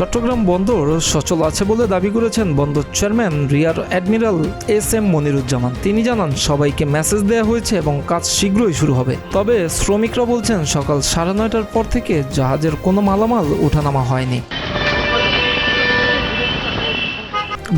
চট্টগ্রাম বন্দর সচল আছে বলে দাবি করেছেন বন্দর chairman rear admiral SM. Moniruzzaman. তিনি জানান, সবাইকে মেসেজ দেওয়া হয়েছে এবং কাজ শীঘ্রই শুরু হবে। তবে শ্রমিকরা বলছেন, সকাল 9:30টার পর থেকে জাহাজের কোনো মালামাল ওঠানামা হয়নি।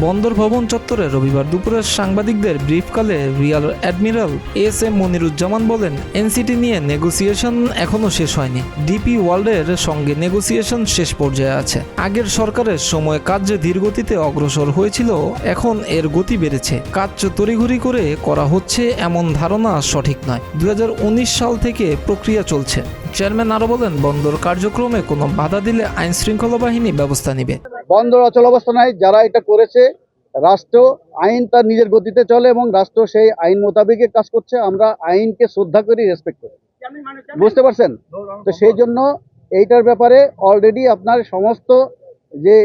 বন্দর ভবন চত্বরে রবিবার দুপুরে সাংবাদিকদের ব্রিফকালে রিয়ার অ্যাডমিরাল এস.এম. মনিরুজ্জামান বলেন, এনসিটি নিয়ে নেগোসিয়েশন এখনও শেষ হয়নি। ডিপি ওয়ার্ল্ডের সঙ্গে নেগোসিয়েশন শেষ পর্যায়ে আছে। আগের সরকারের সময় কাজ যে ধীরগতিতে অগ্রসর হয়েছিল, এখন এর গতি বেড়েছে। কাজ তড়িঘড়ি করে করা হচ্ছে এমন ধারণা সঠিক নয়। 2019 সাল থেকে প্রক্রিয়া চলছে। চেয়ারম্যান আরও বলেন, বন্দর কার্যক্রমে কোনো বাধা দিলে আইন শৃঙ্খলা বাহিনী ব্যবস্থা নেবে। বন্দর অচল অবস্থায় যারা এটা করেছে, রাষ্ট্র আইন তার নিজের গতিতে চলে এবং রাষ্ট্র সেই আইন মোতাবেক কাজ করছে। আমরা আইনকে শ্রদ্ধা করি, রেসপেক্ট করি, বুঝতে পারছেন তো। সেই জন্য এইটার ব্যাপারে অলরেডি আপনার সমস্ত যে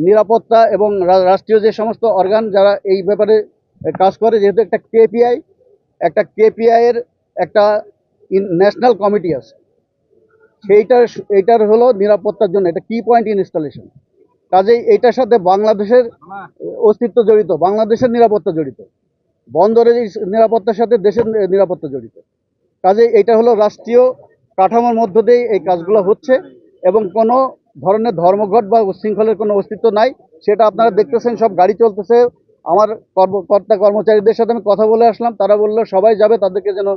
নিরাপত্তা এবং রাষ্ট্রীয় যে সমস্ত অর্গান যারা এই ব্যাপারে কাজ করে, যেহেতু একটা কেপিআই এর একটা ন্যাশনাল কমিটি আছে, এইটার হলো নিরাপত্তার জন্য এটা কি পয়েন্ট ইনস্টলেশন। কাজেই এইটার সাথে বাংলাদেশের অস্তিত্ব জড়িত, বাংলাদেশের নিরাপত্তা জড়িত, বন্দরের নিরাপত্তার সাথে দেশের নিরাপত্তা জড়িত। কাজেই এটা হলো রাষ্ট্রীয় কাঠামোর মধ্য দিয়ে এই কাজগুলো হচ্ছে এবং কোনো ধরনের ধর্মঘট বা উচ্ছৃঙ্খলের কোনো অস্তিত্ব নাই। সেটা আপনারা দেখতেছেন, সব গাড়ি চলতেছে। আমার কর্মচারীদের সাথে আমি কথা বলে আসলাম, তারা বললো সবাই যাবে, তাদেরকে যেন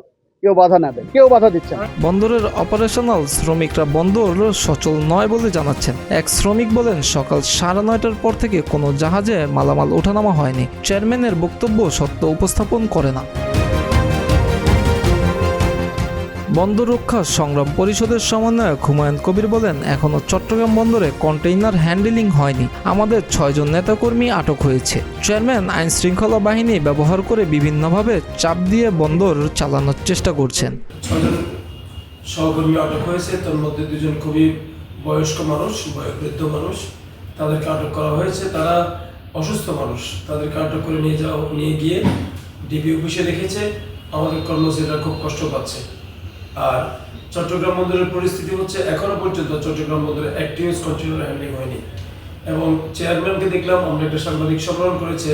কেউ বাধা না দেয়। কেউ বাধা দিচ্ছে না। বন্দরের অপারেশনাল শ্রমিকরা বন্দর সচল নয় বলে জানাচ্ছেন। এক শ্রমিক বলেন, সকাল 9:30টার পর থেকে কোনো জাহাজে মালামাল ওঠানামা হয়নি। চেয়ারম্যানের বক্তব্য সত্য উপস্থাপন করে না। বন্দর রক্ষা সংগ্রাম পরিষদের সমন্বয়ক হুমায়ুন কবির বলেন, এখনও চট্টগ্রাম বন্দরে কন্টেইনার হ্যান্ডেলিং হয়নি। আমাদের 6 জন নেতাকর্মী আটক হয়েছে। চেয়ারম্যান আইন শৃঙ্খলা বাহিনী ব্যবহার করে বিভিন্নভাবে চাপ দিয়ে বন্দর চালানোর চেষ্টা করছেন। 6 জন সহকর্মী আটক হয়েছে, তার মধ্যে 2 জন খুবই বয়স্ক মানুষ, বয়োবৃদ্ধ মানুষ। তাদেরকে আটক করা হয়েছে। তারা অসুস্থ মানুষ, তাদেরকে আটক করে নিয়ে গিয়ে ডিবি অফিসে রেখেছে। আমাদের কর্মচারীরা খুব কষ্ট পাচ্ছে। আর চট্টগ্রাম বন্দরের পরিস্থিতি হচ্ছে, এখনো পর্যন্ত চট্টগ্রাম বন্দরে একটি কন্টেইনার হ্যান্ডলিং হয়নি। এবং চেয়ারম্যানকে দেখলাম, আমরা একটা সাংবাদিক সম্মেলন করেছে,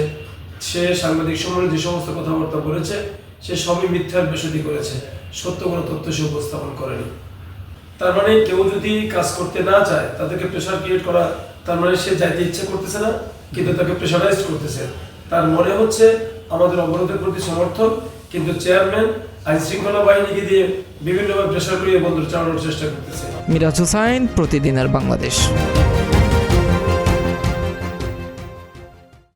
সে সাংবাদিক সম্মেলনে যে সমস্ত কথাবার্তা বলেছে, সে সবই মিথ্যার বেশি করেছে, সত্য কোনো তথ্য সে উপস্থাপন করেনি। তার মানে কেউ যদি কাজ করতে না চায়, তাদেরকে প্রেশার ক্রিয়েট করা, তার মানে সে যাইতে ইচ্ছে করতেছে না, কিন্তু তাকে প্রেশারাইজ করতেছে। তার মনে হচ্ছে আমাদের অবরোধের প্রতি সমর্থন, কিন্তু চেয়ারম্যান আইন শৃঙ্খলা বাহিনীকে দিয়ে বিভিন্নভাবে প্রেশার করিয়ে বন্দর চালানোর চেষ্টা করতেছে। মিরাজ হোসাইন, প্রতিদিনের বাংলাদেশ।